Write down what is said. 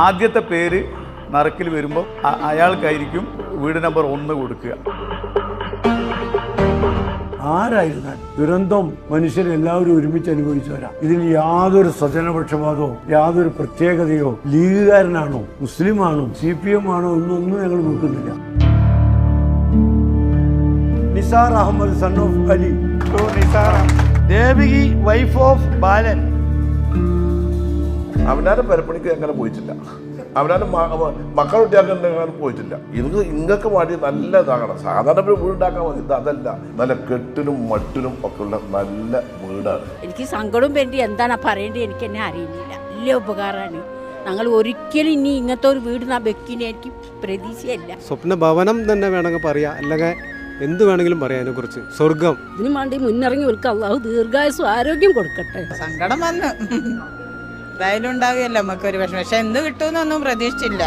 ആദ്യത്തെ പേര് നറുക്കിൽ വരുമ്പോൾ അയാൾക്കായിരിക്കും വീട് നമ്പർ 1 കൊടുക്കുക. ആരായിരുന്നാൽ ദുരന്തം മനുഷ്യരെല്ലാവരും ഒരുമിച്ച് അനുഭവിച്ചവരാ. ഇതിൽ യാതൊരു സ്വജനപക്ഷപാതമോ യാതൊരു പ്രത്യേകതയോ ലീഗുകാരനാണോ മുസ്ലിമാണോ CPM ആണോ എന്നൊന്നും ഞങ്ങൾ നോക്കുന്നില്ല. Nisar Ahmed son of Ali, Devaki wife of Balan. അവനാരും പെരപ്പണിക്ക് അങ്ങനെ പോയിട്ടില്ല, അവനാരും മക്കളുണ്ടാക്കാൻ പോയിട്ടില്ല. ഇങ്ങക്ക് വേണ്ടി നല്ല ഇതാകണം. സാധാരണ വീടുണ്ടാക്കാൻ മതി, അതല്ല, നല്ല കെട്ടിനും മട്ടിനും ഒക്കെ ഉള്ള നല്ല വീടാണ്. എനിക്ക് സങ്കടവും വേണ്ടി എന്താണ് പറയേണ്ടത് എനിക്ക് എന്നെ അറിയുന്നില്ല. വലിയ ഉപകാരമാണ്. ഞങ്ങൾ ഒരിക്കലും ഇനി ഇങ്ങനത്തെ ഒരു വീട് വെക്കിനെ എനിക്ക് പ്രതീക്ഷയില്ല. സ്വപ്ന ഭവനം തന്നെ വേണമെങ്കിൽ പറയാം, അല്ലെങ്കിൽ എന്ത് വേണമെങ്കിലും പറയാം അതിനെ കുറിച്ച്. സ്വർഗം ഇതിനു വേണ്ടി മുന്നിറങ്ങി വിൽക്കുക. അള്ളാഹു ദീർഘായുസ്സും ആരോഗ്യം കൊടുക്കട്ടെ. സങ്കടം വന്ന് എന്തായാലും ഉണ്ടാവുകയല്ലോ നമുക്കൊരു വിഷമം. പക്ഷെ എന്ത് കിട്ടുമെന്നൊന്നും പ്രതീക്ഷിച്ചില്ല.